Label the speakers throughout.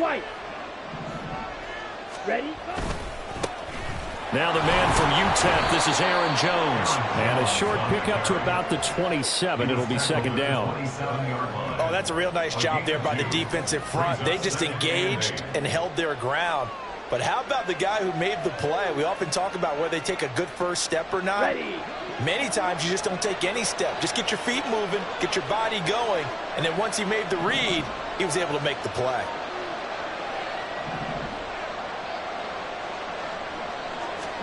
Speaker 1: Fight. Ready?
Speaker 2: Now the man from UTEP, this is Aaron Jones. And a short pickup to about the 27. It'll be second down.
Speaker 3: Oh, that's a real nice job there by the defensive front. They just engaged and held their ground. But how about the guy who made the play? We often talk about whether they take a good first step or not.
Speaker 1: Ready.
Speaker 3: Many times you just don't take any step. Just get your feet moving, get your body going, and then once he made the read, he was able to make the play.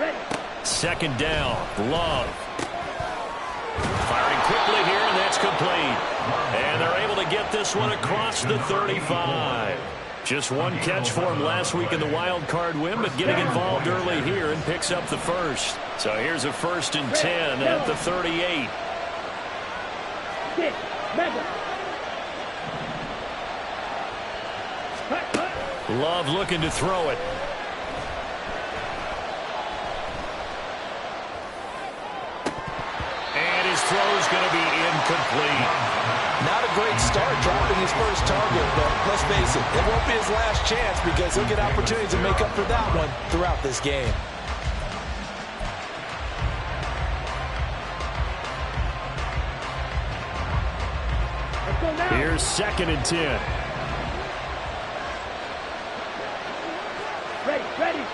Speaker 1: Ready.
Speaker 2: Second down, Love. Firing quickly here, and that's complete. And they're able to get this one across the 35. Just one catch for him last week in the wild card win, but getting involved early here and picks up the first. So here's a 1st and 10 at the 38. Love looking to throw it. And his throw is going to be incomplete.
Speaker 3: Not a great start dropping his first target, but let's face it, it won't be his last chance because he'll get opportunities to make up for that one throughout this game.
Speaker 2: Here's 2nd and 10.
Speaker 1: Ready.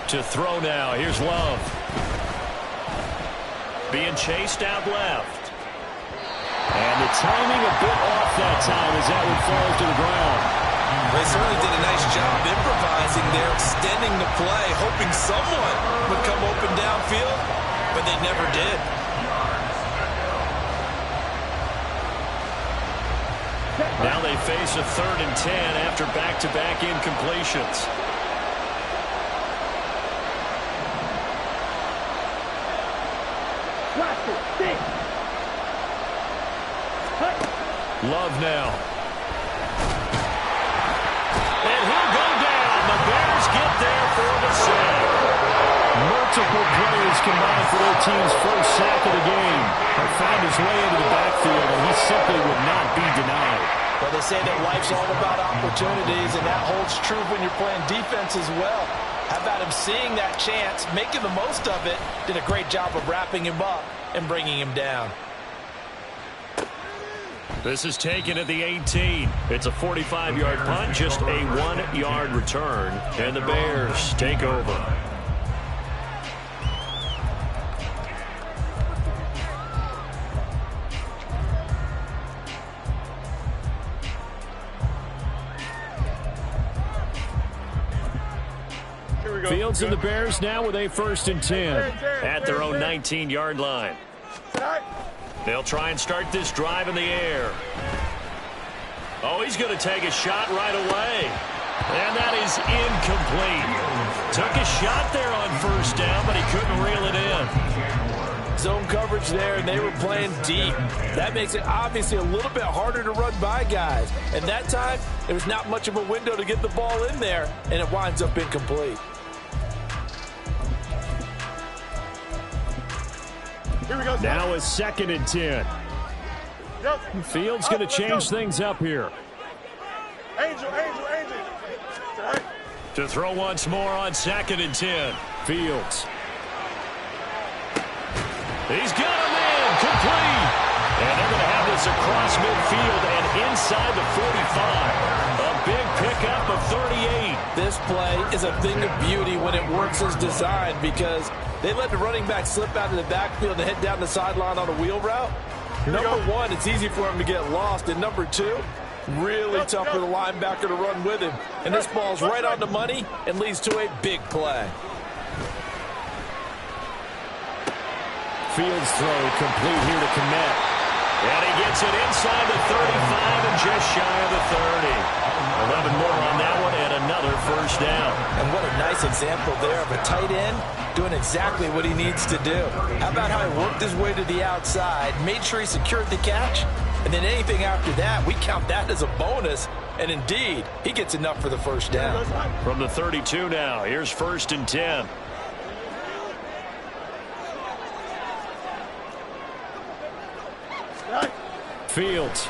Speaker 2: To throw now. Here's Love. Being chased out left. And the timing a bit off that time as that one falls to the ground.
Speaker 3: They certainly did a nice job improvising there, extending the play, hoping someone would come open downfield, but they never did.
Speaker 2: Now they face a 3rd and 10 after back-to-back incompletions. Love now. And he'll go down. The Bears get there for the sack. Multiple players combined for their team's first sack of the game. Have found his way into the backfield, and he simply would not be denied.
Speaker 3: Well, they say that life's all about opportunities, and that holds true when you're playing defense as well. How about him seeing that chance, making the most of it, did a great job of wrapping him up and bringing him down.
Speaker 2: This is taken at the 18. It's a 45-yard punt, just a 1-yard return, and the Bears take over. Fields and the Bears now with a 1st and 10 at their own 19-yard line. They'll try and start this drive in the air. Oh, he's going to take a shot right away. And that is incomplete. Took a shot there on 1st down, but he couldn't reel it in.
Speaker 3: Zone coverage there, and they were playing deep. That makes it obviously a little bit harder to run by guys. And that time, there was not much of a window to get the ball in there, and it winds up incomplete.
Speaker 2: Now a 2nd and 10. Fields going to change things up here.
Speaker 4: Angel.
Speaker 2: To throw once more on 2nd and 10. Fields. He's got him in. Complete. And they're going to have this across midfield and inside the 45. A big pickup of 38.
Speaker 3: This play is a thing of beauty when it works as designed because they let the running back slip out of the backfield and head down the sideline on a wheel route. Number one, it's easy for him to get lost. And number two, really tough for the linebacker to run with him. And this ball's right on the money and leads to a big play.
Speaker 2: Fields throw complete here to Kmet. And he gets it inside the 35 and just shy of the 30. 11 more on that one and another 1st down.
Speaker 3: And what a nice example there of a tight end doing exactly what he needs to do. How about how he worked his way to the outside, made sure he secured the catch, and then anything after that, we count that as a bonus. And indeed, he gets enough for the 1st down.
Speaker 2: From the 32 now, here's 1st and 10.
Speaker 1: Right.
Speaker 2: Fields.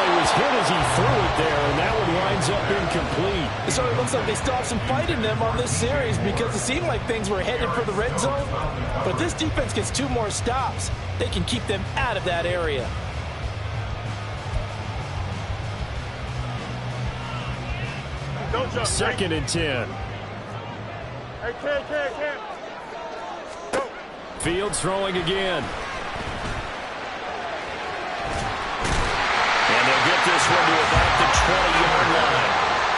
Speaker 2: he was hit as he threw it there, and that one winds up incomplete.
Speaker 3: So it looks like they stopped some fight in them on this series because it seemed like things were headed for the red zone. But this defense gets 2 more stops. They can keep them out of that area.
Speaker 4: Don't jump.
Speaker 2: 2nd and 10.
Speaker 4: Hey, Cam. Go.
Speaker 2: Fields throwing again. And they'll get this one to about the 20-yard line.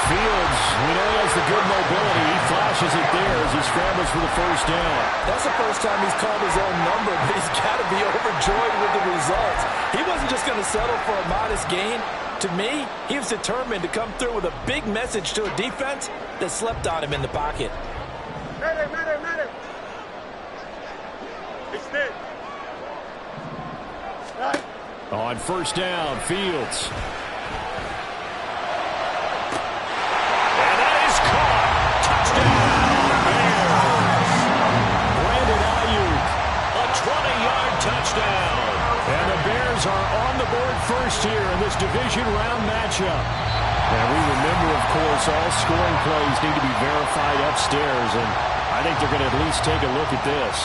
Speaker 2: Fields, we know he has the good mobility. He flashes it there as he scrambles for the first down.
Speaker 3: That's the first time he's called his own number, but he's got to be overjoyed with the results. He wasn't just going to settle for a modest gain. To me, he was determined to come through with a big message to a defense that slept on him in the pocket.
Speaker 4: Matter. Extend. Right.
Speaker 2: On first down, Fields. And that is caught. Touchdown, Bears. Brandon Ayuk, a 20-yard touchdown. And the Bears are on the board first here in this division round matchup. And we remember, of course, all scoring plays need to be verified upstairs, and I think they're going to at least take a look at this.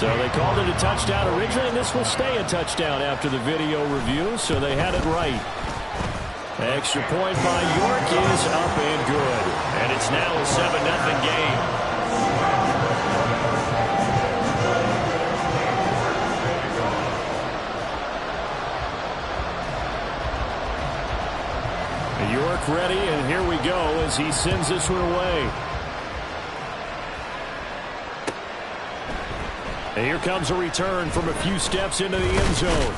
Speaker 2: So they called it a touchdown originally, and this will stay a touchdown after the video review, so they had it right. Extra point by York is up and good. And it's now a 7-0 game. York ready, and here we go as he sends this one away. And here comes a return from a few steps into the end zone.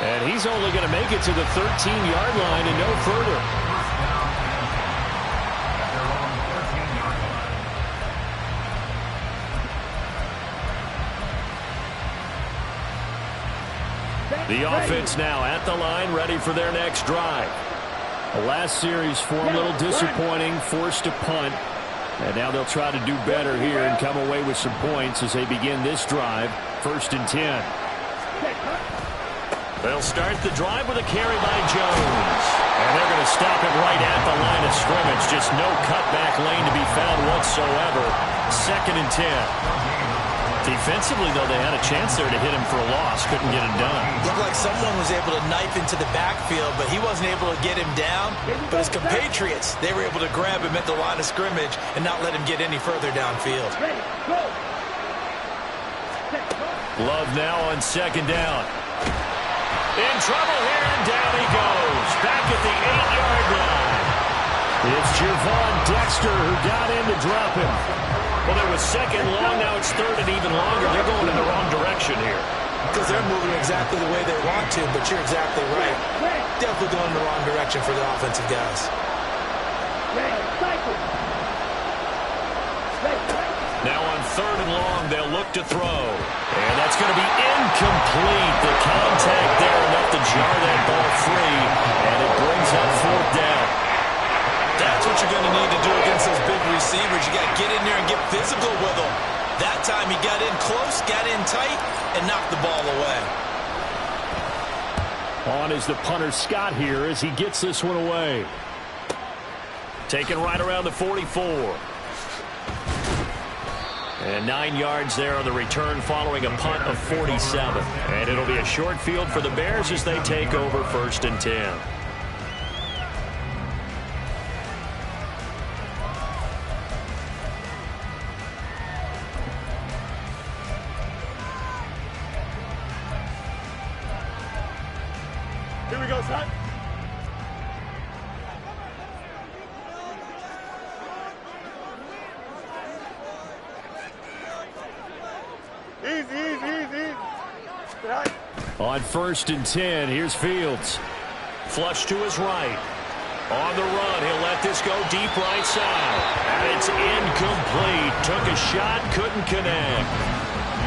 Speaker 2: And he's only going to make it to the 13-yard line and no further. The offense now at the line, ready for their next drive. The last series for them, a little disappointing, forced to punt. And now they'll try to do better here and come away with some points as they begin this drive, 1st and 10. They'll start the drive with a carry by Jones. And they're going to stop it right at the line of scrimmage. Just no cutback lane to be found whatsoever. 2nd and 10. Defensively, though, they had a chance there to hit him for a loss. Couldn't get it done.
Speaker 3: Looked like someone was able to knife into the backfield, but he wasn't able to get him down. But his compatriots, they were able to grab him at the line of scrimmage and not let him get any further downfield.
Speaker 2: Love now on 2nd down. In trouble here, and down he goes. Back at the 8-yard line. It's Javon Dexter who got in to drop him. Well, there was 2nd long, now it's 3rd and even longer. They're going in the wrong direction here.
Speaker 3: Because they're moving exactly the way they want to, but you're exactly right. Definitely going in the wrong direction for the offensive guys.
Speaker 2: Now on 3rd and long, they'll look to throw. And that's going to be incomplete. The contact there enough to jar that ball free, and it brings up 4th down.
Speaker 3: That's what you're going to need to do against those big receivers. You got to get in there and get physical with them. That time he got in close, got in tight, and knocked the ball away.
Speaker 2: On is the punter Scott here as he gets this one away. Taken right around the 44. And 9 yards there on the return following a punt of 47. And it'll be a short field for the Bears as they take over 1st and 10.
Speaker 4: Here we go, son. Easy. Right.
Speaker 2: On 1st and 10, here's Fields. Flush to his right. On the run, he'll let this go deep right side. And it's incomplete. Took a shot, couldn't connect.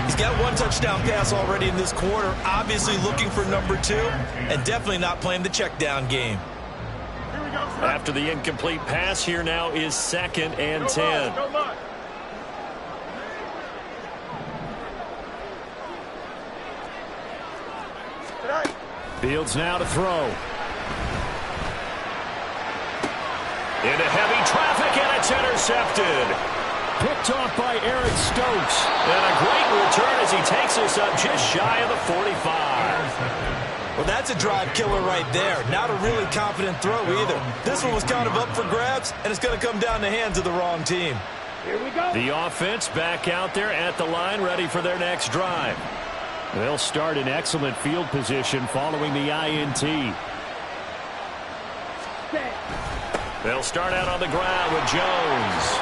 Speaker 3: He's got 1 touchdown pass already in this quarter, obviously looking for number 2, and definitely not playing the check down game.
Speaker 4: Here we go, son.
Speaker 2: After the incomplete pass, here now is 2nd and 10.
Speaker 4: Go,
Speaker 2: Fields now to throw. Into heavy traffic, and it's intercepted. Picked off by Eric Stokes. And a great return as he takes us up just shy of the 45.
Speaker 3: Well, that's a drive killer right there. Not a really confident throw either. This one was kind of up for grabs, and it's going to come down the hands of the wrong team.
Speaker 4: Here we go.
Speaker 2: The offense back out there at the line, ready for their next drive. They'll start in excellent field position following the INT. They'll start out on the ground with Jones.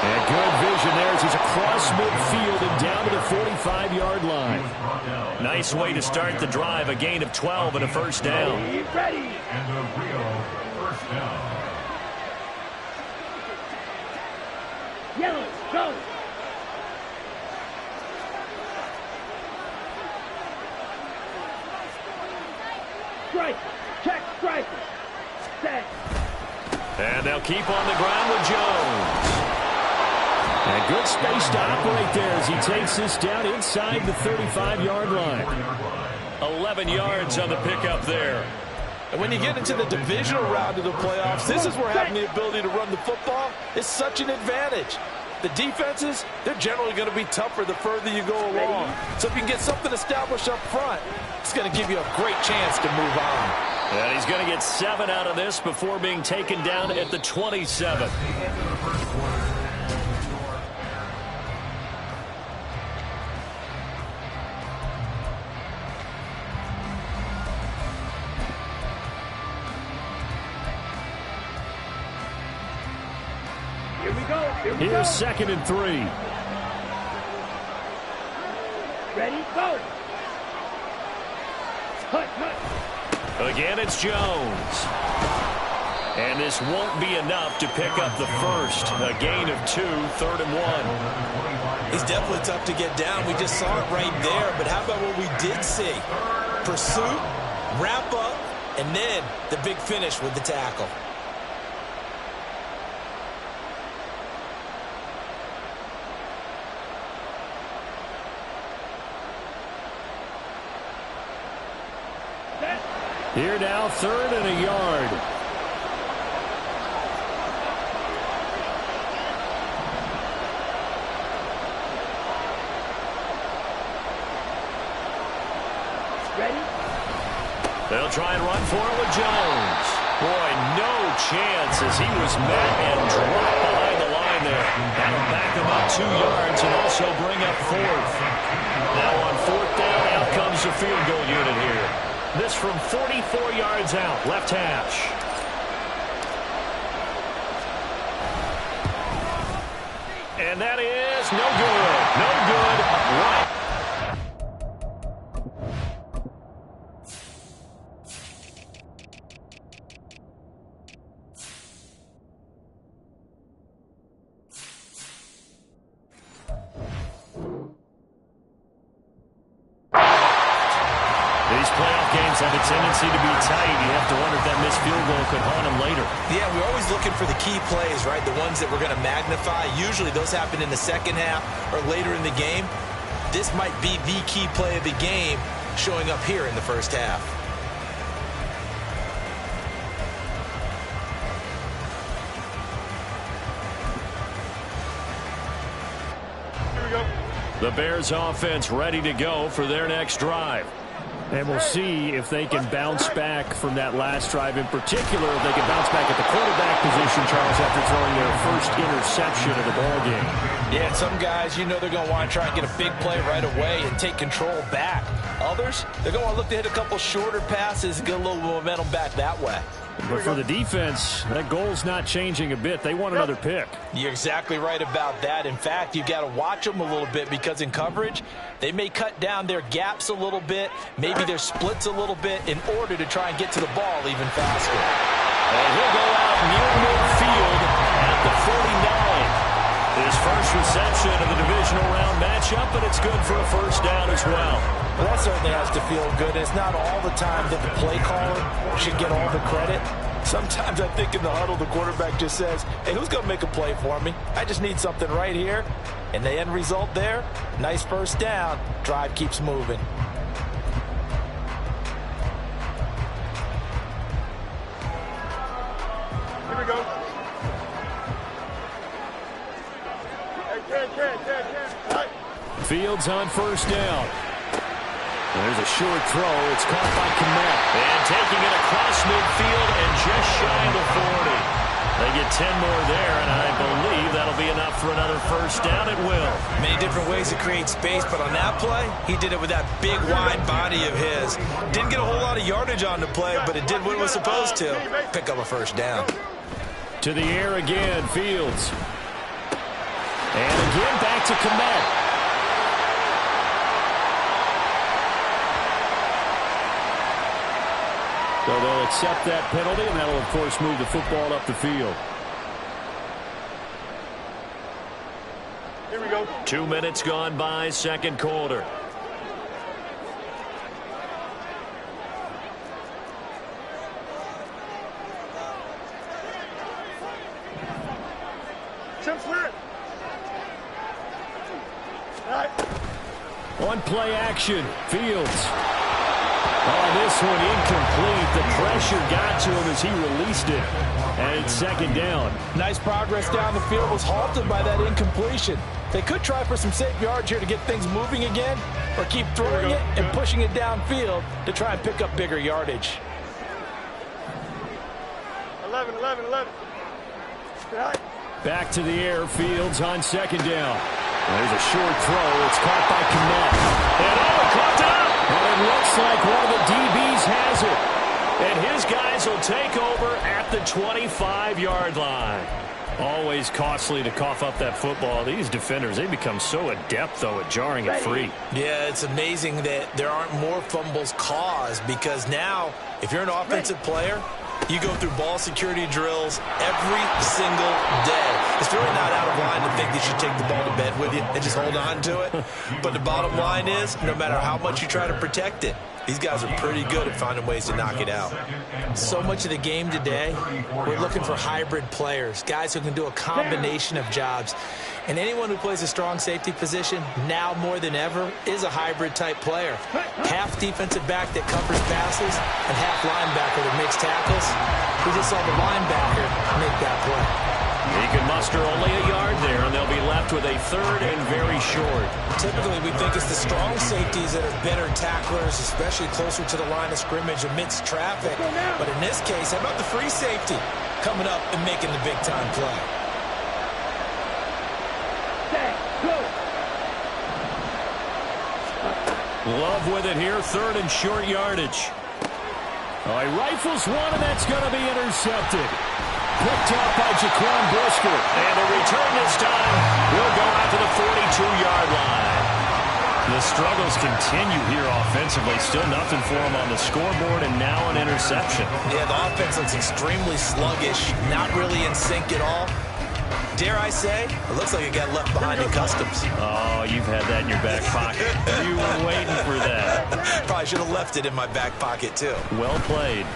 Speaker 2: And good vision there as he's across midfield and down to the 45-yard line. Nice way to start the drive, a gain of 12 and a first down.
Speaker 4: Ready.
Speaker 1: And a real first down.
Speaker 4: Yellow, go. Strike, check, strike. Set.
Speaker 2: And they'll keep on the ground with Jones. And good space to operate there as he takes this down inside the 35-yard line. 11 yards on the pickup there.
Speaker 3: And when you get into the divisional round of the playoffs, this is where having the ability to run the football is such an advantage. The defenses, they're generally going to be tougher the further you go along. So if you can get something established up front, it's going to give you a great chance to move on.
Speaker 2: And he's going to get 7 out of this before being taken down at the 27.
Speaker 4: Here we go. Here we
Speaker 2: Here's
Speaker 4: go.
Speaker 2: 2nd and 3.
Speaker 4: Ready, go. Hut, hut.
Speaker 2: Again, it's Jones. And this won't be enough to pick up the first. A gain of 2, 3rd and 1.
Speaker 3: He's definitely tough to get down. We just saw it right there. But how about what we did see? Pursuit, wrap up, and then the big finish with the tackle.
Speaker 2: Here now, 3rd and a yard.
Speaker 4: Ready?
Speaker 2: They'll try and run for it with Jones. Boy, no chance as he was met and dropped behind the line there. That'll back him up 2 yards and also bring up 4th. Now on 4th down, out comes the field goal unit here. This from 44 yards out, left hash. And that is no good. No good. Right. Have a tendency to be tight. You have to wonder if that missed field goal could haunt him later.
Speaker 3: Yeah, we're always looking for the key plays, right? The ones that we're going to magnify. Usually those happen in the second half or later in the game. This might be the key play of the game showing up here in the first half.
Speaker 4: Here we go.
Speaker 2: The Bears offense ready to go for their next drive. And we'll see if they can bounce back from that last drive in particular. If they can bounce back at the quarterback position, Charles, after throwing their first interception of the ballgame.
Speaker 3: Yeah, and some guys, you know they're going to want to try and get a big play right away and take control back. Others, they're going to look to hit a couple shorter passes and get a little momentum back that way.
Speaker 2: But for the defense, that goal's not changing a bit. They want another pick.
Speaker 3: You're exactly right about that. In fact, you've got to watch them a little bit because in coverage, they may cut down their gaps a little bit, maybe their splits a little bit in order to try and get to the ball even faster.
Speaker 2: And he'll go out near midfield at the 49. His first reception of the divisional round matchup, but it's good for a first down as well.
Speaker 3: Well, that certainly has to feel good. It's not all the time that the play caller should get all the credit. Sometimes I think in the huddle, the quarterback just says, hey, who's going to make a play for me? I just need something right here. And the end result there, nice first down. Drive keeps moving.
Speaker 4: go. Right.
Speaker 2: Fields on first down. There's a short throw. It's caught by Kmet. And taking it across midfield and just shy of the 40. They get 10 more there, and I believe that'll be enough for another first down. It will.
Speaker 3: Many different ways to create space, but on that play, he did it with that big, wide body of his. Didn't get a whole lot of yardage on the play, but it did what it was supposed to. Pick up a first down.
Speaker 2: To the air again, Fields. And again, back to Kmet. So they'll accept that penalty, and that'll, of course, move the football up the field.
Speaker 4: Here we go.
Speaker 2: 2 minutes gone by, second quarter.
Speaker 4: Tim Swear. Right.
Speaker 2: On play action, Fields. Oh, this one incomplete. The pressure got to him as he released it. And it's second down.
Speaker 3: Nice progress down the field was halted by that incompletion. They could try for some safe yards here to get things moving again, or keep throwing it and pushing it downfield to try and pick up bigger yardage.
Speaker 4: 11. Right.
Speaker 2: Back to the air, Fields on second down. There's a short throw. It's caught by Kmet. And caught up. And it looks like one of the DBs has it. And his guys will take over at the 25-yard line. Always costly to cough up that football. These defenders, they become so adept, though, at jarring it free.
Speaker 3: Yeah, it's amazing that there aren't more fumbles caused, because now, if you're an offensive player, you go through ball security drills every single day. It's really not out of line to think that you take the ball to bed with you and just hold on to it. But the bottom line is, no matter how much you try to protect it, these guys are pretty good at finding ways to knock it out. So much of the game today, we're looking for hybrid players, guys who can do a combination of jobs. And anyone who plays a strong safety position, now more than ever, is a hybrid-type player. Half defensive back that covers passes and half linebacker that makes tackles. We just saw the linebacker make that play.
Speaker 2: He can muster only a yard there, and they'll be left with a third and very short.
Speaker 3: Typically, we think it's the strong safeties that are better tacklers, especially closer to the line of scrimmage amidst traffic. But in this case, how about the free safety coming up and making the big-time play?
Speaker 2: Love with it here, third and short yardage. Oh, he rifles one, and that's going to be intercepted. Picked up by Jaquan Brisker. And the return this time will go out to the 42-yard line. The struggles continue here offensively. Still nothing for him on the scoreboard, and now an interception.
Speaker 3: Yeah, the offense looks extremely sluggish, not really in sync at all. Dare I say, it looks like it got left behind in customs.
Speaker 2: Oh, you've had that in your back pocket. You were waiting for that.
Speaker 3: Probably should have left it in my back pocket, too.
Speaker 2: Well played.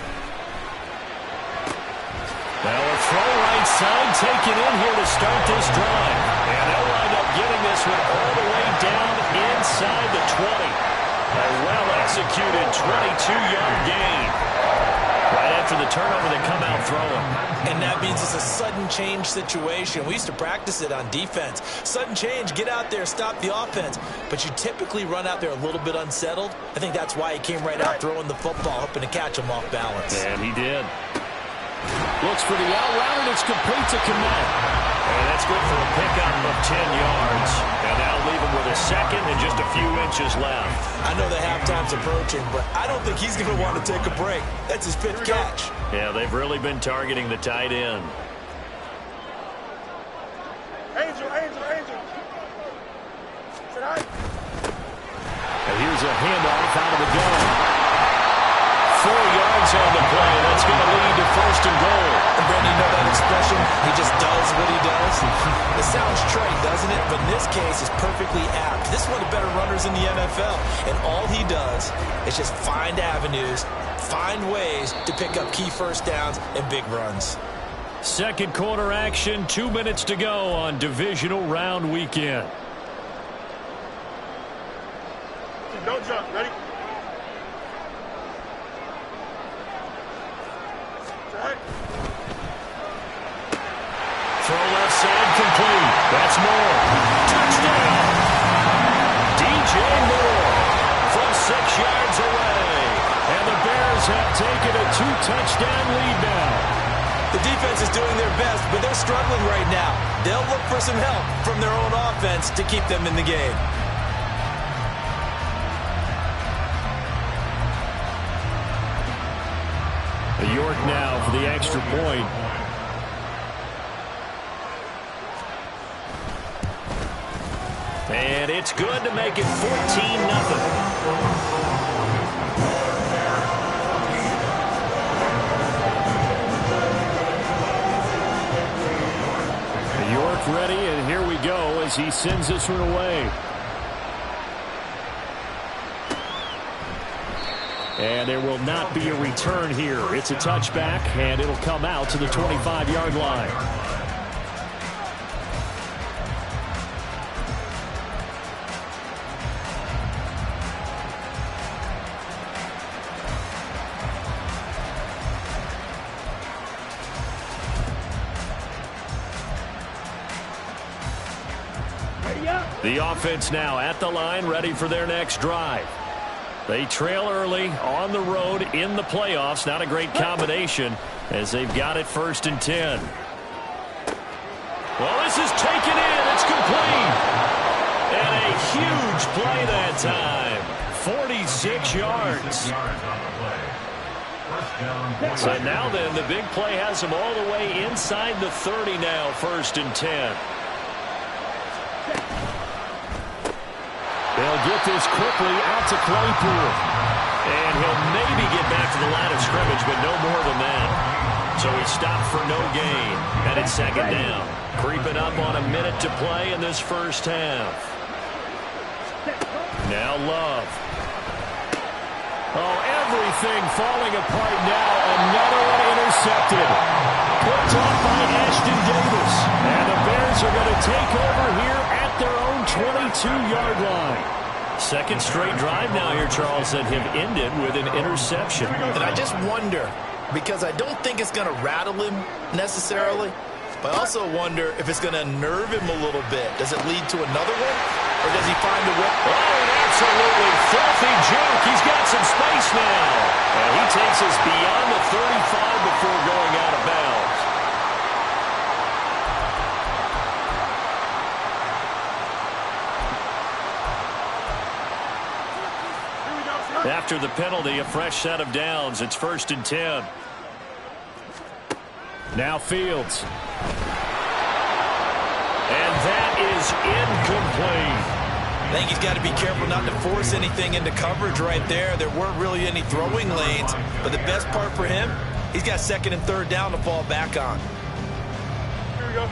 Speaker 2: Now a throw right side taken in here to start this drive. And they'll wind up getting this one all the way down inside the 20. A well-executed 22-yard gain. Right after the turnover, they come out throwing.
Speaker 3: And that means it's a sudden change situation. We used to practice it on defense. Sudden change, get out there, stop the offense. But you typically run out there a little bit unsettled. I think that's why he came right out throwing the football, hoping to catch him off balance.
Speaker 2: And he did. Looks for the out route, and it's complete to Kmet. And that's good for a pickup of 10 yards. And that'll leave him with a second and just a few inches left.
Speaker 3: I know the halftime's approaching, but I don't think he's going to want to take a break. That's his fifth catch.
Speaker 2: Yeah, they've really been targeting the tight end.
Speaker 4: Angel.
Speaker 2: And here's a handoff out of the gun. 4 yards on the play. That's going to lead to first and goal.
Speaker 3: And Brandon, you know that expression? He just does what he does. It sounds trite, doesn't it? But in this case, it's perfectly apt. This is one of the better runners in the NFL. And all he does is just find avenues, find ways to pick up key first downs and big runs.
Speaker 2: Second quarter action, 2 minutes to go on divisional round weekend.
Speaker 4: Don't jump. Ready?
Speaker 2: That's Moore. Touchdown! DJ Moore from 6 yards away. And the Bears have taken a 2-touchdown lead now.
Speaker 3: The defense is doing their best, but they're struggling right now. They'll look for some help from their own offense to keep them in the game.
Speaker 2: York now for the extra point. And it's good to make it 14-0. York ready, and here we go as he sends this one away. And there will not be a return here. It's a touchback, and it'll come out to the 25-yard line. The offense now at the line, ready for their next drive. They trail early on the road in the playoffs. Not a great combination as they've got it 1st and 10. Well, this is taken in. It's complete. And a huge play that time. 46 yards. So now then, the big play has them all the way inside the 30 now, 1st and 10. They'll get this quickly out to Claypool. And he'll maybe get back to the line of scrimmage, but no more than that. So he stopped for no gain. And it's 2nd down. Creeping up on a minute to play in this first half. Now Love. Oh, everything falling apart now. Another one intercepted. Picked off by Ashton Davis. And the Bears are going to take over here at their own 22-yard line. 2nd straight drive now here, Charles, that have ended with an interception.
Speaker 5: And I just wonder, because I don't think it's going to rattle him necessarily, but I also wonder if it's going to nerve him a little bit. Does it lead to another one? Or does he find a way?
Speaker 2: Oh, an absolutely filthy juke. He's got some space now. And he takes us beyond the 35 before going out of bounds. After the penalty, a fresh set of downs. It's 1st and 10. Now Fields. And that is incomplete.
Speaker 5: I think he's got to be careful not to force anything into coverage right there. There weren't really any throwing lanes, but the best part for him, he's got 2nd and 3rd down to fall back on.
Speaker 4: Here we go.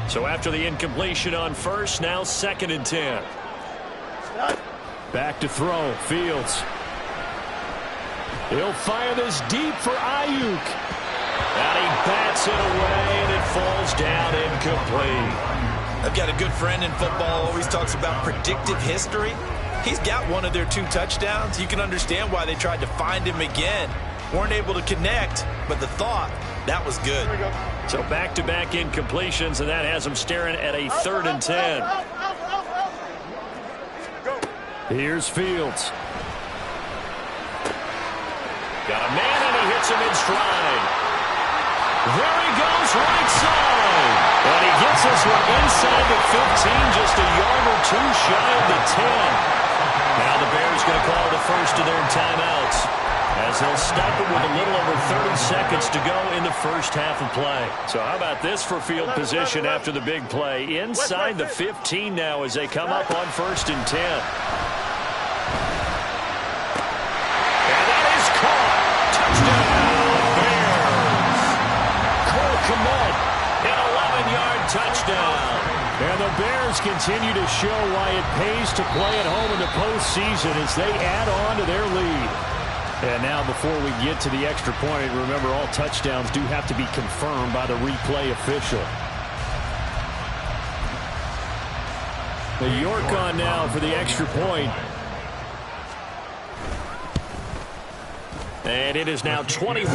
Speaker 2: So after the incompletion on 1st, now 2nd and 10. Back to throw. Fields. He'll fire this deep for Ayuk. And he bats it away, and it falls down incomplete.
Speaker 5: I've got a good friend in football, always talks about predictive history. He's got one of their 2 touchdowns. You can understand why they tried to find him again. Weren't able to connect, but the thought, that was good.
Speaker 2: So back-to-back incompletions, and that has them staring at a 3rd and 10. Here's Fields. Got a man, and he hits him in stride. There he goes, right side. And he gets this one inside the 15, just a yard or 2 shy of the 10. Now the Bears going to call the first of their timeouts, as they'll stop it with a little over 30 seconds to go in the first half of play. So how about this for field position after the big play? Inside the 15 now as they come up on 1st and 10. And that is caught. Touchdown, Bears. Cole Kmet, an 11-yard touchdown. And the Bears continue to show why it pays to play at home in the postseason as they add on to their lead. And now before we get to the extra point, remember all touchdowns do have to be confirmed by the replay official. The York on now for the extra point. And it is now 21-0.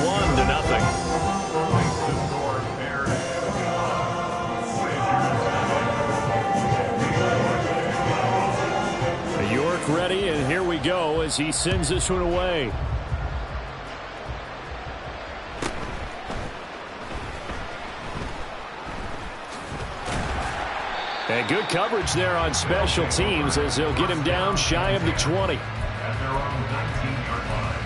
Speaker 2: as he sends this one away. And good coverage there on special teams as they'll get him down shy of the 20.
Speaker 1: At their own 19-yard line.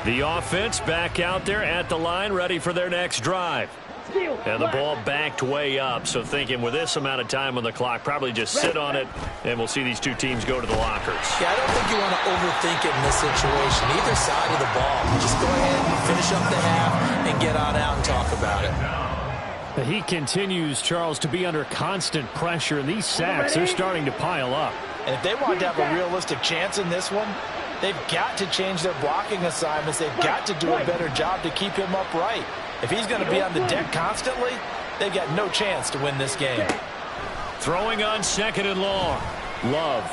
Speaker 2: The offense back out there at the line, ready for their next drive. And the ball backed way up, so thinking with this amount of time on the clock, probably just sit on it, and we'll see these two teams go to the lockers.
Speaker 6: Yeah, I don't think you want to overthink it in this situation. Either side of the ball. Just go ahead and finish up the half and get on out and talk about it.
Speaker 2: He continues, Charles, to be under constant pressure, and these sacks are starting to pile up.
Speaker 3: And if they want to have a realistic chance in this one, they've got to change their blocking assignments. They've got to do a better job to keep him upright. If he's going to be on the deck constantly, they've got no chance to win this game.
Speaker 2: Throwing on 2nd and long. Love.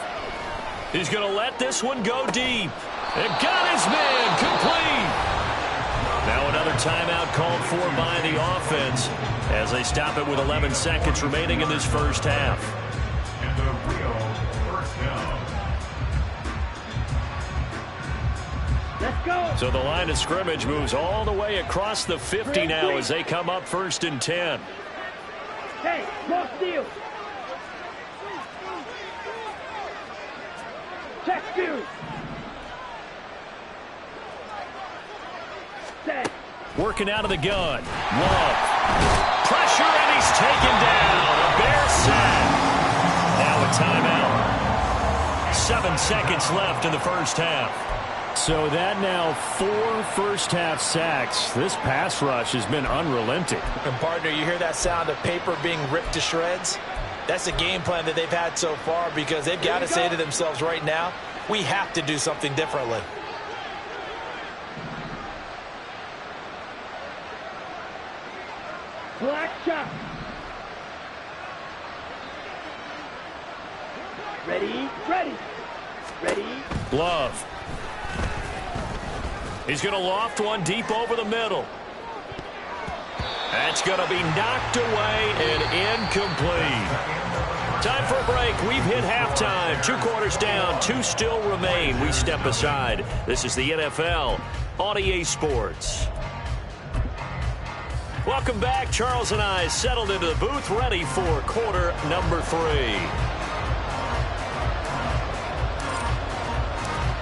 Speaker 2: He's going to let this one go deep. And got his man complete. Now another timeout called for by the offense as they stop it with 11 seconds remaining in this first half.
Speaker 1: And the real first down.
Speaker 2: So the line of scrimmage moves all the way across the 50 now as they come up 1st and 10.
Speaker 7: Hey, cross deal. Check two. Set.
Speaker 2: Working out of the gun. Love. Pressure, and he's taken down. A Bear sack. Now a timeout. 7 seconds left in the first half. So that now 4 first-half sacks. This pass rush has been unrelenting.
Speaker 3: And, partner, you hear that sound of paper being ripped to shreds? That's the game plan that they've had so far because they've got to say to themselves right now, we have to do something differently.
Speaker 7: Black shot. Ready, ready, ready.
Speaker 2: Love. He's going to loft one deep over the middle. That's going to be knocked away and incomplete. Time for a break. We've hit halftime. 2 quarters down. 2 still remain. We step aside. This is the NFL on EA Sports. Welcome back. Charles and I settled into the booth, ready for quarter number 3.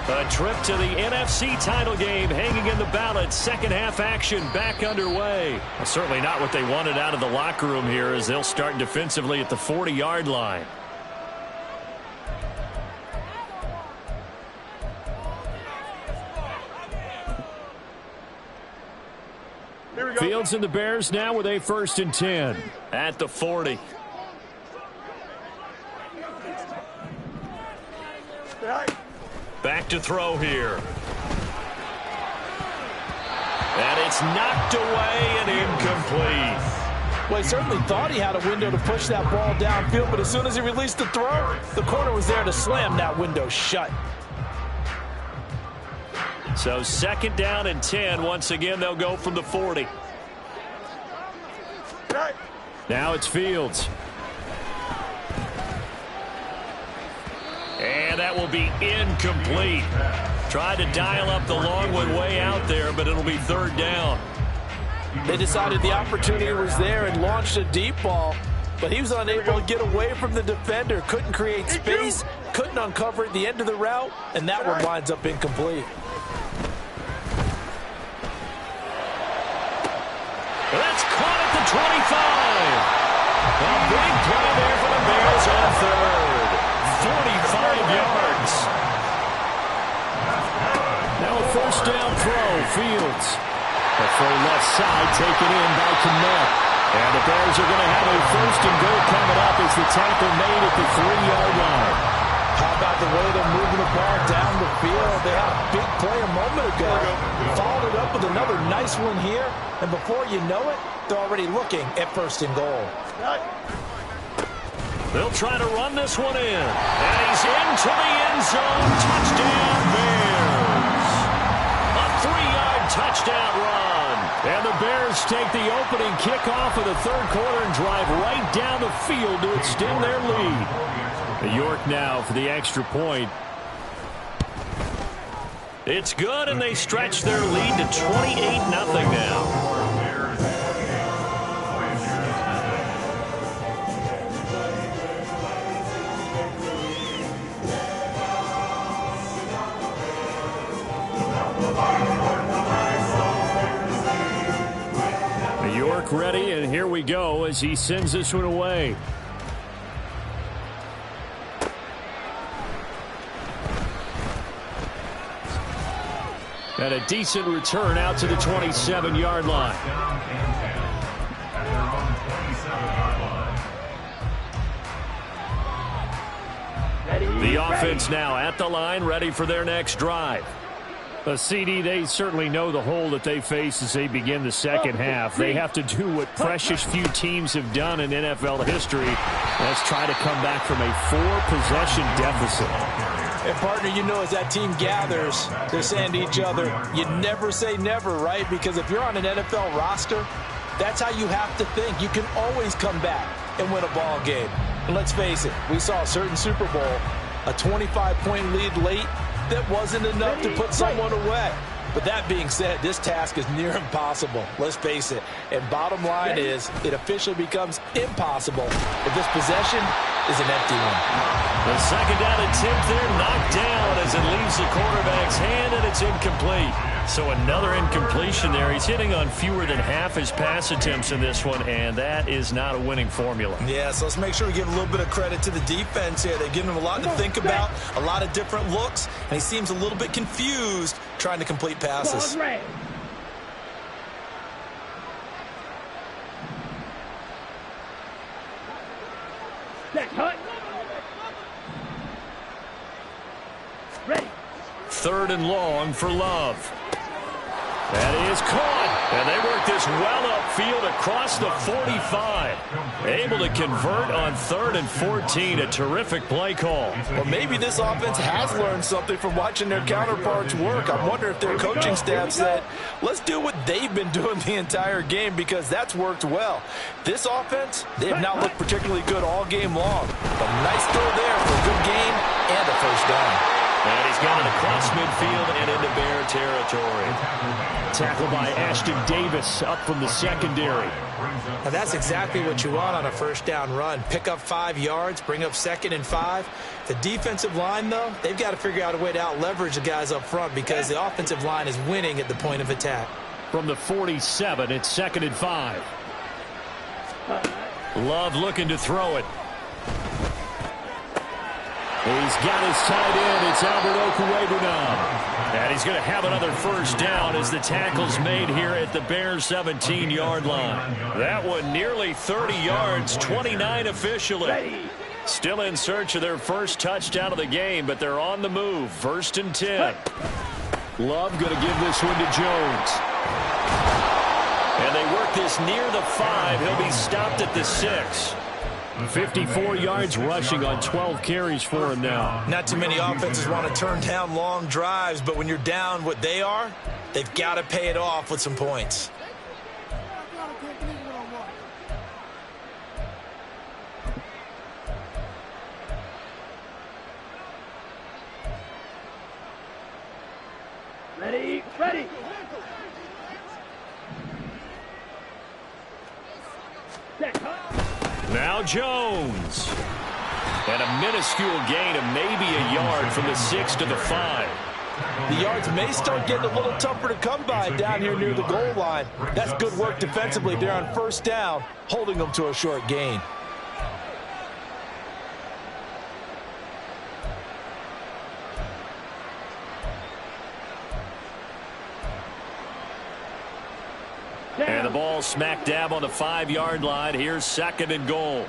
Speaker 2: A trip to the NFC title game hanging in the balance. Second half action back underway. Well, certainly not what they wanted out of the locker room here as they'll start defensively at the 40-yard line. Fields and the Bears now with a 1st and 10 at the 40. Back to throw here. And it's knocked away and incomplete.
Speaker 3: Well, he certainly thought he had a window to push that ball downfield, but as soon as he released the throw, the corner was there to slam that window shut.
Speaker 2: So 2nd down and 10. Once again, they'll go from the 40. Now it's Fields. And that will be incomplete. Tried to dial up the long one way out there, but it'll be 3rd down.
Speaker 3: They decided the opportunity was there and launched a deep ball, but he was unable to get away from the defender. Couldn't create space, couldn't uncover at the end of the route, and that one winds up incomplete.
Speaker 2: That's caught at the 25. A big play there for the Bears on 3rd. 45 yards. Now a 1st down throw. Fields. The full left side taken in by Kmet. And the Bears are going to have a 1st and goal coming up as the tackle made at the 3-yard line.
Speaker 3: How about the way they're moving the ball down the field? They had a big play a moment ago. Followed it up with another nice one here. And before you know it, they're already looking at 1st and goal.
Speaker 2: They'll try to run this one in. And he's into the end zone. Touchdown, Bears. touchdown run. And the Bears take the opening kickoff of the third quarter and drive right down the field to extend their lead. York now for the extra point. It's good, and they stretch their lead to 28-0 now. York ready, and here we go as he sends this one away. And a decent return out to the 27-yard line. The offense now at the line, ready for their next drive. CD, they certainly know the hole that they face as they begin the second half. They have to do what precious few teams have done in NFL history. Let's try to come back from a 4-possession deficit.
Speaker 3: And, partner, you know, as that team gathers, they're saying to each other, you never say never, right? Because if you're on an NFL roster, that's how you have to think. You can always come back and win a ball game. And let's face it, we saw a certain Super Bowl, a 25-point lead late, that wasn't enough to put someone away. But that being said, this task is near impossible. Let's face it. And bottom line is, it officially becomes impossible if this possession is an empty one.
Speaker 2: The second down attempt there knocked down as it leaves the quarterback's hand, and it's incomplete. So another incompletion there. He's hitting on fewer than half his pass attempts in this one, and that is not a winning formula.
Speaker 5: Yeah, so let's make sure we give a little bit of credit to the defense here. They're giving him a lot to think about, a lot of different looks, and he seems a little bit confused trying to complete passes.
Speaker 7: Ready.
Speaker 2: Third and long for Love. That is caught. And they work this well upfield across the 45. Able to convert on 3rd and 14. A terrific play call.
Speaker 3: Well, maybe this offense has learned something from watching their counterparts work. I wonder if their coaching staff said, let's do what they've been doing the entire game, because that's worked well. This offense, they have not looked particularly good all game long. But nice throw there for a good gain and a first down.
Speaker 2: And he's got it across midfield and into Bear territory. Tackled by Ashton Davis up from the secondary.
Speaker 6: Now that's exactly what you want on a first down run. Pick up 5 yards, bring up 2nd and 5. The defensive line, though, they've got to figure out a way to out-leverage the guys up front because the offensive line is winning at the point of attack.
Speaker 2: From the 47, it's 2nd and 5. Love looking to throw it. He's got his tight end. It's Albert Okwuegbunam. And he's going to have another first down as the tackle's made here at the Bears' 17-yard line. That one nearly 30 yards, 29 officially. Still in search of their first touchdown of the game, but they're on the move. 1st and 10. Love going to give this one to Jones. And they work this near the 5. He'll be stopped at the 6. 54 yards rushing on 12 carries for him now.
Speaker 5: Not too many offenses want to turn down long drives, but when you're down what they are, they've got to pay it off with some points.
Speaker 7: Ready, ready.
Speaker 2: Now Jones. And a minuscule gain of maybe a yard from the 6 to the 5.
Speaker 3: The yards may start getting a little tougher to come by down here near the goal line. That's good work defensively there on first down, holding them to a short gain.
Speaker 2: And the ball smack dab on the 5-yard line. Here's 2nd and goal.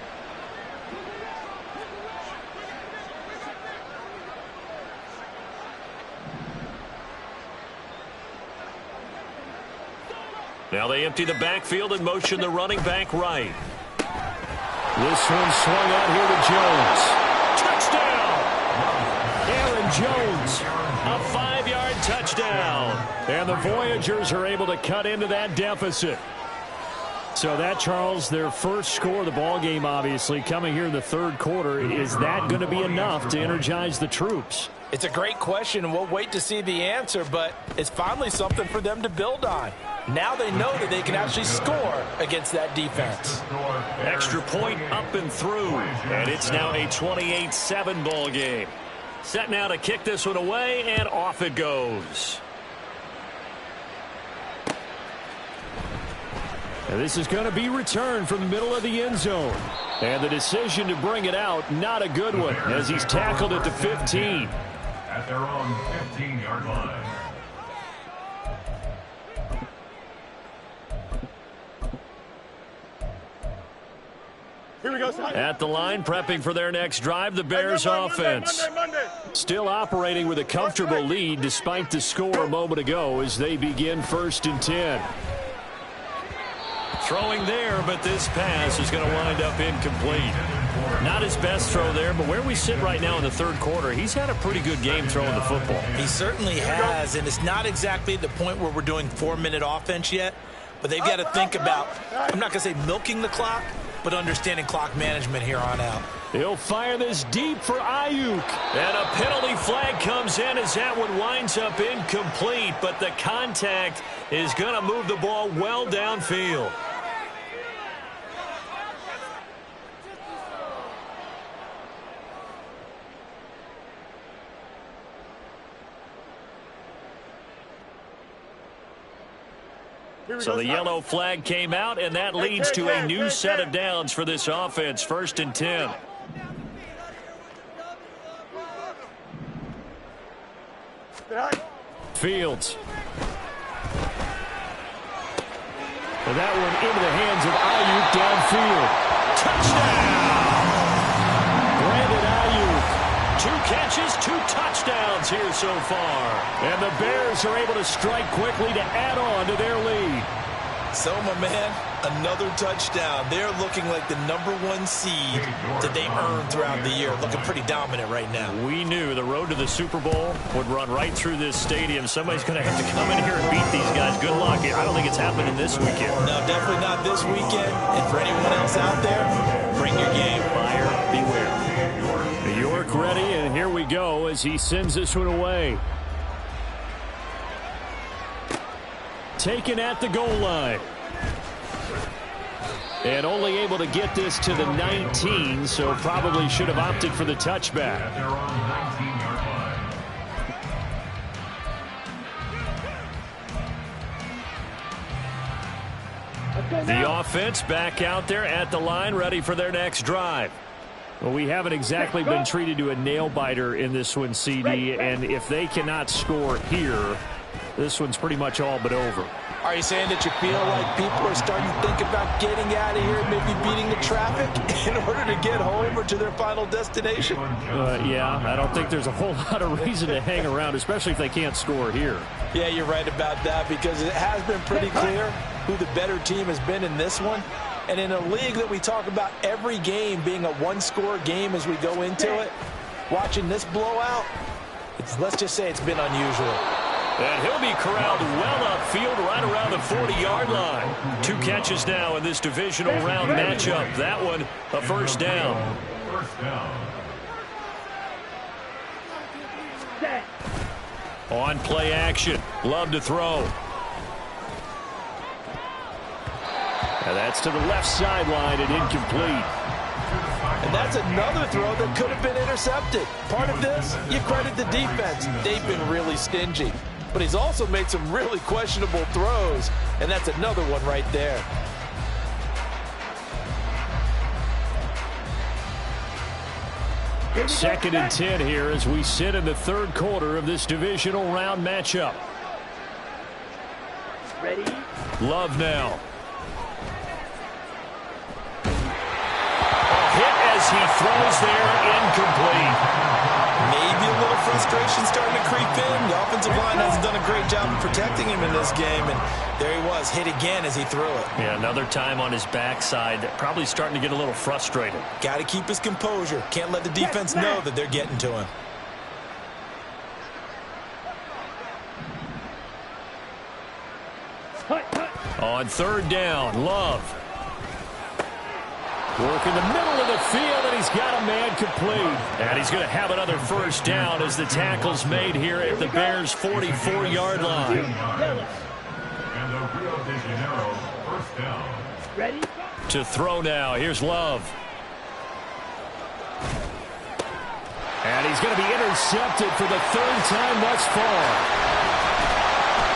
Speaker 2: Now they empty the backfield and motion the running back right. This one swung out here to Jones. Touchdown! Aaron Jones, a 5-yard touchdown. And the Voyagers are able to cut into that deficit. So that, Charles, their first score of the ball game, obviously, coming here in the third quarter. Is that going to be enough to energize the troops?
Speaker 6: It's a great question, and we'll wait to see the answer, but it's finally something for them to build on. Now they know that they can actually score against that defense.
Speaker 2: Extra point up and through, and it's now a 28-7 ball game. Set now to kick this one away, and off it goes. And this is going to be returned from the middle of the end zone. And the decision to bring it out, not a good one, as he's tackled at the 15.
Speaker 1: At their own 15-yard line.
Speaker 4: Here we go,
Speaker 2: At the line, prepping for their next drive, the Bears offense.
Speaker 4: Monday.
Speaker 2: Still operating with a comfortable lead despite the score a moment ago as they begin 1st and 10. Throwing there, but this pass is going to wind up incomplete. Not his best throw there, but where we sit right now in the third quarter, he's had a pretty good game throwing the football.
Speaker 6: He certainly has, and it's not exactly the point where we're doing 4-minute offense yet, but they've got to think about, I'm not going to say milking the clock, but understanding clock management here on out.
Speaker 2: He'll fire this deep for Ayuk. And a penalty flag comes in as that one winds up incomplete, but the contact is going to move the ball well downfield. So the yellow flag came out, and that leads to a new set of downs for this offense. 1st and 10. Fields. And that one into the hands of Ayuk downfield. Touchdown! Brandon Ayuk. 2 catches, 2 touchdowns here so far. And the Bears are able to strike quickly to add on to their lead.
Speaker 5: So, my man, another touchdown. They're looking like the #1 seed that they earned throughout the year. Looking pretty dominant right now.
Speaker 2: We knew the road to the Super Bowl would run right through this stadium. Somebody's going to have to come in here and beat these guys. Good luck. I don't think it's happening this weekend.
Speaker 5: No, definitely not this weekend. And for anyone else out there, bring your game.
Speaker 2: Buyer beware. York ready, and here we go as he sends this one away. Taken at the goal line. And only able to get this to the 19, so probably should have opted for the touchback.
Speaker 1: At their own 19-yard line.
Speaker 2: The offense back out there at the line, ready for their next drive. Well, we haven't exactly been treated to a nail-biter in this one, CD, and if they cannot score here, this one's pretty much all but over.
Speaker 6: Are you saying that you feel like people are starting to think about getting out of here, maybe beating the traffic in order to get home or to their final destination?
Speaker 2: Yeah, I don't think there's a whole lot of reason to hang around, especially if they can't score here.
Speaker 6: Yeah, you're right about that, because it has been pretty clear who the better team has been in this one. And in a league that we talk about every game being a one-score game as we go into it, watching this blowout, let's just say it's been unusual.
Speaker 2: And he'll be corralled well upfield right around the 40-yard line. 2 catches now in this divisional round matchup. That one a 1st down.
Speaker 1: First down.
Speaker 2: On play action. Love to throw. And that's to the left sideline and incomplete.
Speaker 6: And that's another throw that could have been intercepted. Part of this, you credit the defense. They've been really stingy. But he's also made some really questionable throws, and that's another one right there.
Speaker 2: Second and 10 here as we sit in the third quarter of this divisional round matchup.
Speaker 7: Ready?
Speaker 2: Love now. A hit as he throws there, incomplete.
Speaker 5: Maybe a little frustration starting to creep in. The offensive line hasn't done a great job of protecting him in this game, and there he was, hit again as he threw it.
Speaker 2: Yeah, another time on his backside, probably starting to get a little frustrated.
Speaker 5: Got to keep his composure. Can't let the defense know that they're getting to him.
Speaker 2: On third down, Love. Work in the middle of the field, and he's got a man complete. And he's going to have another first down as the tackle's made here at the Bears' 44-yard line.
Speaker 1: And the Rio de Janeiro first down.
Speaker 7: Ready?
Speaker 2: To throw now, here's Love. And he's going to be intercepted for the third time thus far.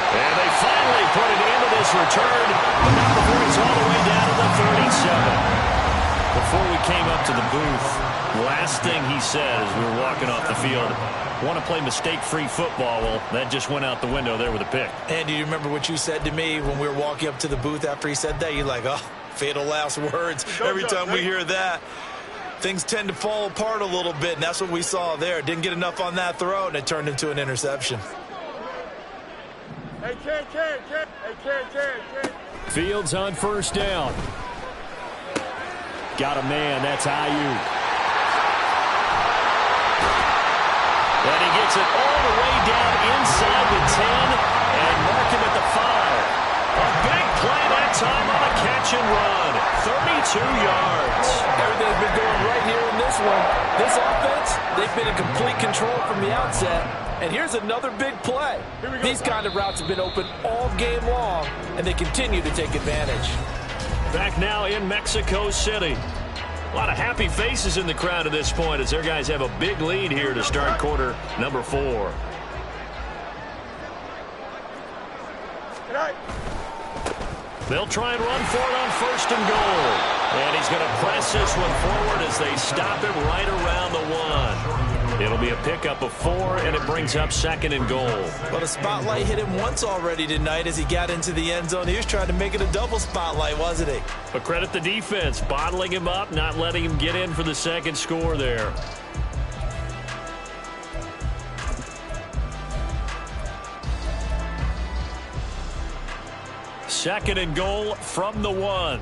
Speaker 2: And they finally put it into this return, but not before he's all the way down to the 37. Before we came up to the booth, last thing he said as we were walking off the field, want to play mistake-free football. Well, that just went out the window there with a pick.
Speaker 6: And do you remember what you said to me when we were walking up to the booth after he said that? You're like, oh, fatal last words. Every time we hear that, things tend to fall apart a little bit, and that's what we saw there. Didn't get enough on that throw, and it turned into an interception.
Speaker 4: Hey, kid.
Speaker 2: Fields on first down. Got a man, that's Ayuk. And he gets it all the way down inside the 10 and mark him at the 5. A big play that time on a catch and run. 32 yards.
Speaker 3: Everything's been going right here in this one. This offense, they've been in complete control from the outset. And here's another big play. These kind of routes have been open all game long, and they continue to take advantage.
Speaker 2: Back now in Mexico City. A lot of happy faces in the crowd at this point as their guys have a big lead here to start quarter number 4. They'll try and run for it on first and goal. And he's going to press this one forward as they stop him right around the 1. It'll be a pickup of 4, and it brings up second and goal.
Speaker 6: Well, the spotlight hit him once already tonight as he got into the end zone. He was trying to make it a double spotlight, wasn't he?
Speaker 2: But credit the defense, bottling him up, not letting him get in for the second score there. Second and goal from the 1.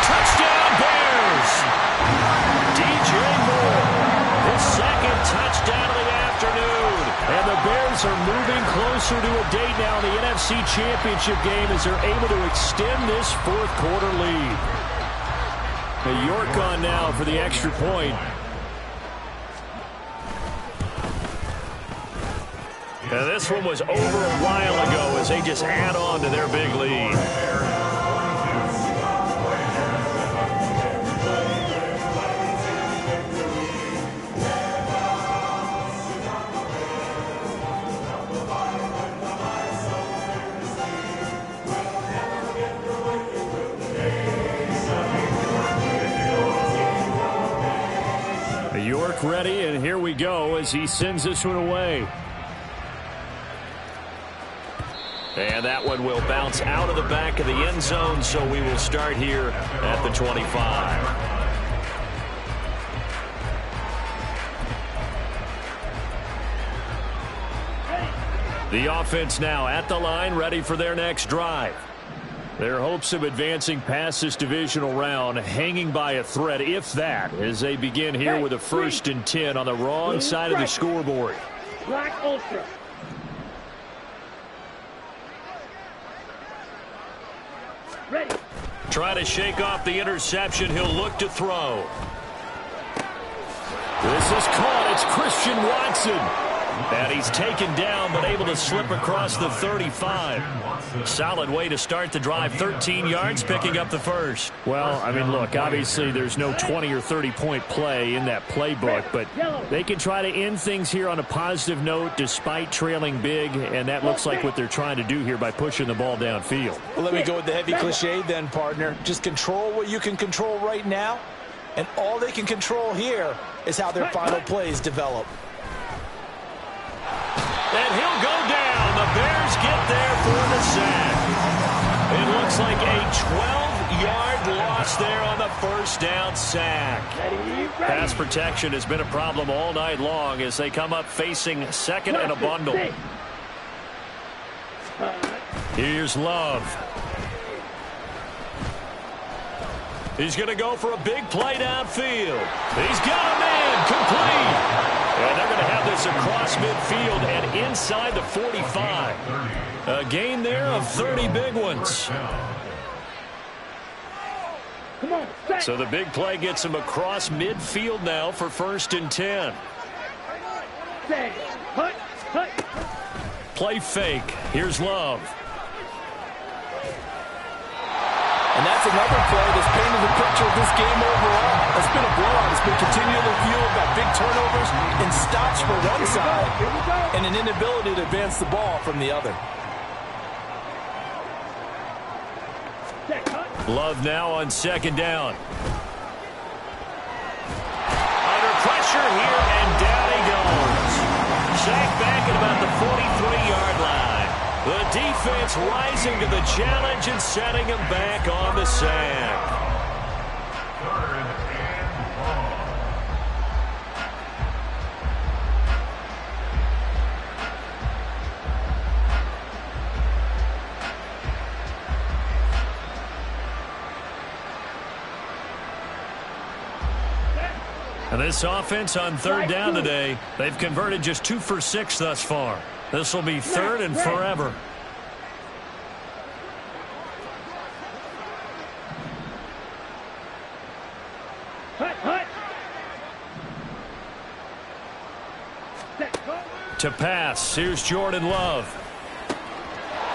Speaker 2: Touchdown Bears! DJ Moore, his second touchdown of the afternoon. And the Bears are moving closer to a date now in the NFC Championship game as they're able to extend this fourth quarter lead. York on now for the extra point. And this one was over a while ago as they just add on to their big lead. York ready, and here we go as he sends this one away. And that one will bounce out of the back of the end zone, so we will start here at the 25. The offense now at the line, ready for their next drive. Their hopes of advancing past this divisional round hanging by a thread, if that, as they begin here with a 1st and 10 on the wrong side of the scoreboard.
Speaker 7: Black Ultra. Ready.
Speaker 2: Try to shake off the interception. He'll look to throw. This is caught. It's Christian Watson. And he's taken down, but able to slip across the 35. Solid way to start the drive. 13 yards, picking up the first. Well, I mean, look, obviously there's no 20 or 30-point play in that playbook, but they can try to end things here on a positive note despite trailing big, and that looks like what they're trying to do here by pushing the ball downfield.
Speaker 6: Well, let me go with the heavy cliche then, partner. Just control what you can control right now, and all they can control here is how their final plays develop.
Speaker 2: And he'll go down. The Bears get there for the sack. It looks like a 12-yard loss there on the first down sack. Pass protection has been a problem all night long as they come up facing second and a bundle. Here's Love. He's going to go for a big play downfield. He's got a man complete. And they're going to have this gets across midfield and inside the 45. A gain there of 30 big ones. So the big play gets him across midfield now for 1st and 10. Play fake. Here's Love.
Speaker 3: And that's another play that's painted the picture of this game overall. It's been a blowout. It's been continually fueled by big turnovers and stops for one side and an inability to advance the ball from the other.
Speaker 2: Love now on 2nd down. Under pressure here, and down he goes. Sacked back at about the 43-yard line. The defense rising to the challenge and setting him back on the sack.
Speaker 1: 3rd and long.
Speaker 2: And this offense on 3rd down today, they've converted just 2 for 6 thus far. This will be 3rd and forever. To pass, here's Jordan Love.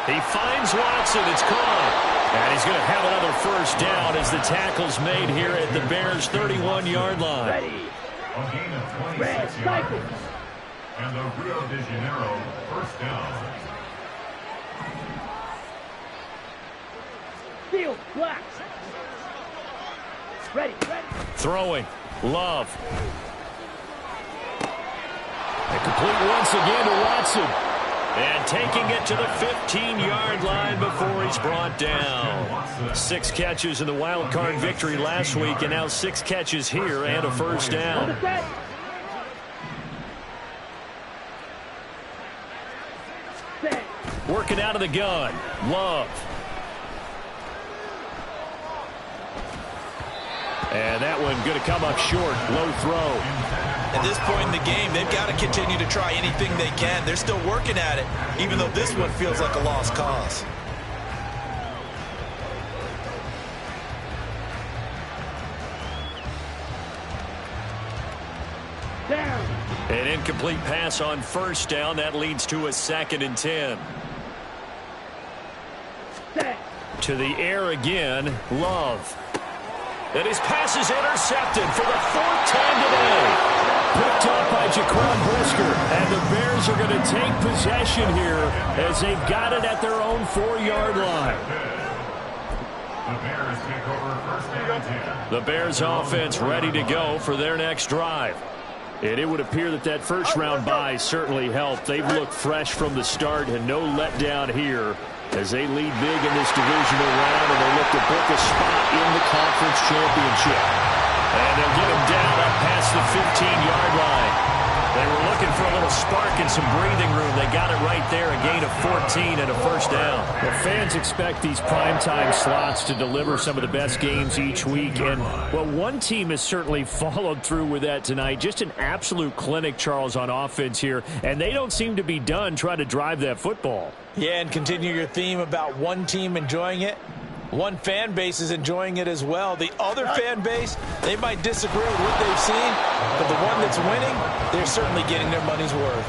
Speaker 2: He finds Watson, it's caught. And he's going to have another 1st down as the tackle's made here at the Bears' 31-yard line.
Speaker 1: A gain of 26 yards. And the Rio de Janeiro 1st down.
Speaker 7: Field, black. Ready.
Speaker 2: Throwing. Love. And complete once again to Watson. And taking it to the 15-yard line before he's brought down. 6 catches in the wild card victory last week, and now 6 catches here and a 1st down. Working out of the gun. Love. And that one going to come up short. Low throw.
Speaker 5: At this point in the game, they've got to continue to try anything they can. They're still working at it, even though this one feels like a lost cause.
Speaker 7: Down.
Speaker 2: An incomplete pass on 1st down. That leads to a 2nd and 10.
Speaker 7: Set.
Speaker 2: To the air again. Love. And his pass is intercepted for the 4th time today. Picked up by Jaquan Brisker. And the Bears are going to take possession here as they've got it at their own 4-yard line.
Speaker 1: The Bears take over 1st and 10.
Speaker 2: The Bears offense ready to go for their next drive. And it would appear that that 1st-round bye certainly helped. They've looked fresh from the start and no letdown here as they lead big in this divisional round, and they look to book a spot in the conference championship. And they'll get him down up past the 15-yard line. They were looking for a little spark and some breathing room. They got it right there, a gain of 14 and a 1st down. Well, fans expect these primetime slots to deliver some of the best games each week. And, well, one team has certainly followed through with that tonight. Just an absolute clinic, Charles, on offense here. And they don't seem to be done trying to drive that football.
Speaker 6: Yeah, and continue your theme about one team enjoying it. One fan base is enjoying it as well. The other fan base, they might disagree with what they've seen, but the one that's winning, they're certainly getting their money's worth.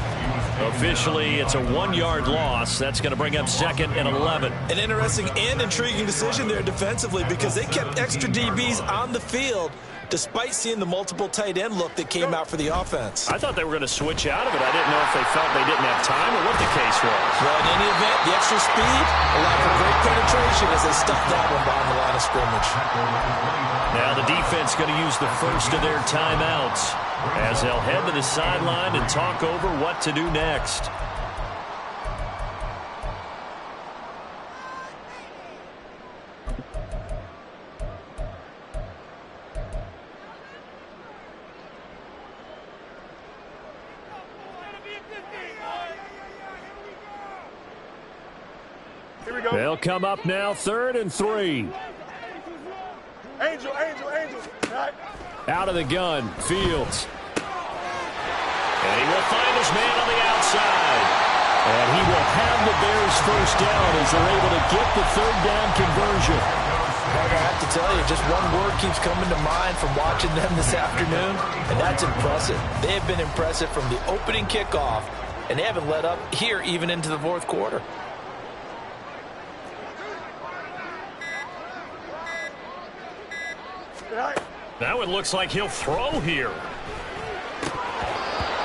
Speaker 2: Officially, it's a 1-yard loss. That's going to bring up 2nd and 11.
Speaker 5: An interesting and intriguing decision there defensively because they kept extra DBs on the field despite seeing the multiple tight end look that came out for the offense.
Speaker 2: I thought they were going to switch out of it. I didn't know if they felt they didn't have time or what the case was.
Speaker 5: Well, in any event, the extra speed allowed for great penetration as they stuffed that one behind the line of scrimmage.
Speaker 2: Now the defense going to use the 1st of their timeouts as they'll head to the sideline and talk over what to do next. They'll come up now 3rd and 3.
Speaker 4: Angel.
Speaker 2: Out of the gun, Fields. And he will find his man on the outside.
Speaker 8: And he will have the Bears first down as they're able to get the third down conversion.
Speaker 6: I have to tell you, just one word keeps coming to mind from watching them this afternoon, and that's impressive. They have been impressive from the opening kickoff, and they haven't let up here even into the fourth quarter.
Speaker 2: Now it looks like he'll throw here.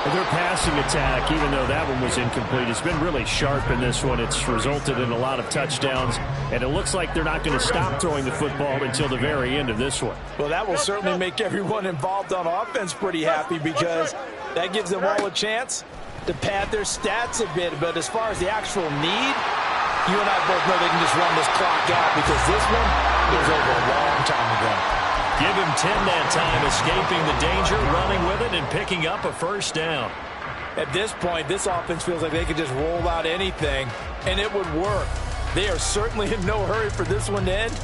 Speaker 8: Their passing attack, even though that one was incomplete, has been really sharp in this one. It's resulted in a lot of touchdowns, and it looks like they're not going to stop throwing the football until the very end of this one.
Speaker 6: Well, that will certainly make everyone involved on offense pretty happy because that gives them all a chance to pad their stats a bit. But as far as the actual need, you and I both know they can just run this clock out because this one was over a long time ago.
Speaker 2: Give him 10 that time, escaping the danger, running with it, and picking up a first down.
Speaker 6: At this point, this offense feels like they could just roll out anything, and it would work. They are certainly in no hurry for this one to end.